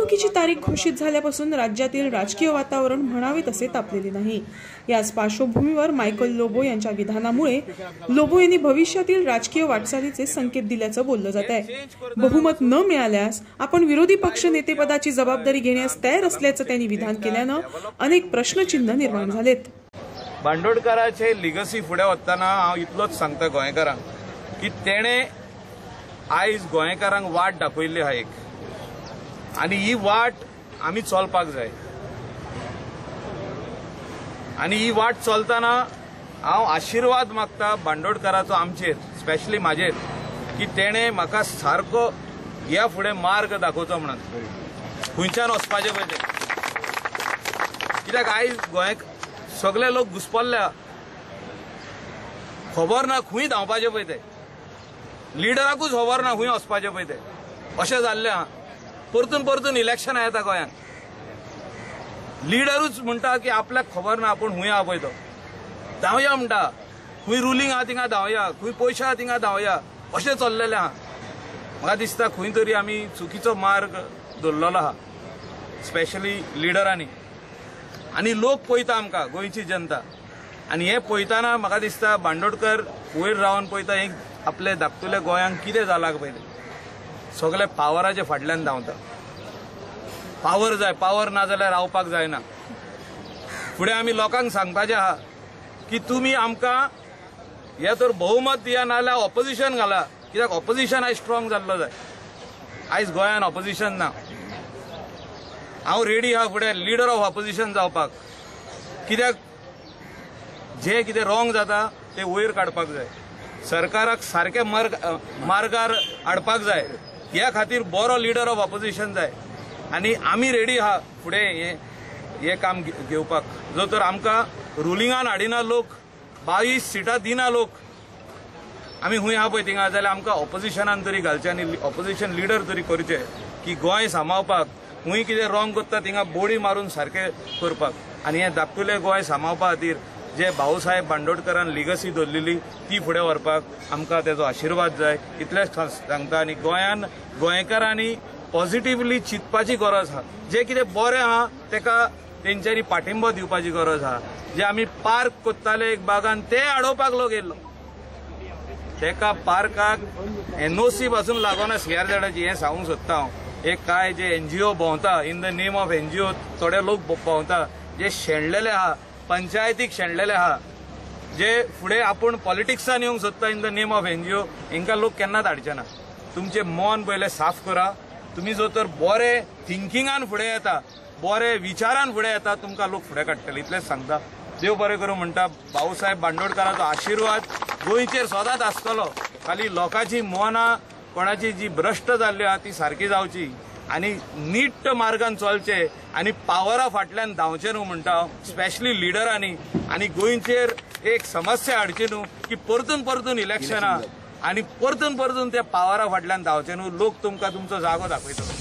निवडणुकीची तारीख घोषित झाल्यापासून राज्यातील राजकीय वातावरण म्हणावे तसे तापलेले नाही। याच पार्श्वभूमीवर मायकल लोबो यांच्या विधानामुळे लोबो यांनी भविष्यातील राजकीय वाटचालीचे संकेत दिल्याचं बोललं जात आहे। बहुमत न मिळाल्यास आपण विरोधी पक्ष नेतेपदाची जबाबदारी घेण्यास तयार असल्याचं त्यांनी विधान केल्यानं अनेक प्रश्नचिन्ह निर्माण झालेत। बांदोडकरांचे लिगसी फुडे वतना हांव इतलोच सांगता गोंयकारांक की तेणे आयज गोंयकारांक वाट दाखयल्ली हा एक, आणि ही वाट आमी चलपाक जाय। आणि ही वाट चलतना हांव आशीर्वाद मागता बांदोडकराचो आमचेर, स्पेशली म्हाजेर, की तेणे म्हाका सारको ह्या फुडें मार्ग दाखोवचो म्हणून खंयच्यान वचपाचें पळय तें। कित्याक आयज गोंयाक सगळे लोक घुस्पल्ल्या, खबर ना खंय धांवपाचें पळय तें, लिडराकूच खबर ना खंय वचपाचें पळय तें, अशें जाल्लें आहा। परतून परतून इलेक्शन येता गोंयांत, लिडरूच म्हणटा की आपल्याक खबर ना आपूण खंय आहा पळय तो, धांवया म्हणटा, खंय रुलींग आहा थिंगा धांवया, खंय पयशे आहा थिंगा धांवया, अशें चल्लेलें आहा। म्हाका दिसता खंय तरी आमी चुकीचो मार्ग धरलेलो आहा, स्पेशली लिडरांनी। आनी लोक पळयता आमकां, गोंयची जनता, आनी हे पळयतना म्हाका दिसता बांदोडकर वयर रावन पळयता हें आपले धाकटुल्या गोंयांक कितें जालां पळय, सगळे पावराच्या फाटल्यान धांवता। पावर जाय, पावर ना जाल्यार रावपाक जायना। फुडें आमी लोकांक सांगपाचें आहा की तुमी आमकां हे तर बहुमत दिया नाल्यार ऑपोजिशन घाला, कित्याक ऑपोजिशन आयज स्ट्रॉंग जाल्लो जाय। आयज गोंयांत ऑपोजिशन ना। हांव रेडी आहा फुडें लिडर ऑफ ऑपोजिशन जावपाक, कित्याक जे कितें रॉंग जाता ते वयर काडपाक जाय, सरकाराक सारके मार्गार हाडपाक जाय। ह्या खातीर बरो लिडर ऑफ ऑपोजिशन जाय, आनी आमी रेडी आहा फुडें हे काम घेवपाक। जो तर आमकां रुलिंगान हाडिना लोक, 22 सिटां दिना लोक, आमी खंय आहा पळय थिंगा, जाल्यार आमकां ऑपोजिशनान तरी घालचें आनी ऑपोजिशन लिडर तरी करचें की गोंय सांबाळपाक, खंय कितें रॉंग करता थिंगा बोडी मारून सारकें करपाक। आनी हें धाकटुलें गोंय सांबाळपा खातीर जे भाऊसाहेब बांदोडकरान लिगसी दवरलेली ती फुडें व्हरपाक आमकां तेजो आशिर्वाद जाय, इतलेंच सांगता। आनी गोंयान गोंयकारांनी पॉझिटिव्हली चिंतपाची गरज आहा। जे कितें बरें आहा तेका तेंच्यांनी पाठिंबो दिवपाची गरज आहा। जे आमी पार्क कोत्ताले एक बागान ते अडोवपाक लोक येयल्लो, तेका पार्काक NOC पासून लागोना CRZ हें सांगूंक सोदता हांव। एक काय जे NGO भोंवता, in the name of NGO थोडे लोक भोंवता, जे शेणलेले आहा, पंचायतीक शेणलेले आहा, जे फुडें आपूण पॉलिटिक्सान येवंक सोदता in the name of NGO, हांकां लोक केन्नाच हाडचे ना। तुमचें मन पयलें साफ करा। तुमी जो तर बरे थिंकिंगान फुडें येता, बरे विचारान फुडें येता, तुमकां लोक फुडें काडटले, इतलेंच सांगता। देव बरें करूं म्हणटा। भाऊसाहेब बांदोडकराचो आशिर्वाद गोंयचेर सदांच आसतलो। खाली लोकांची मनां कोणाची जी भ्रश्ट जाल्ली आहा ती सारकी जावची, आनी नीट मार्गान चलचे, आनी पावरा फाटल्यान धांवचे न्हू म्हणटा हांव, स्पेशली लिडरांनी। आनी गोंयचेर एक समस्या हाडची न्हू की परतून परतून इलेक्शनां, आनी परतून परतून त्या पावरा फाटल्यान धांवचे न्हू। लोक तुमकां तुमचो जागो दाखयतलो।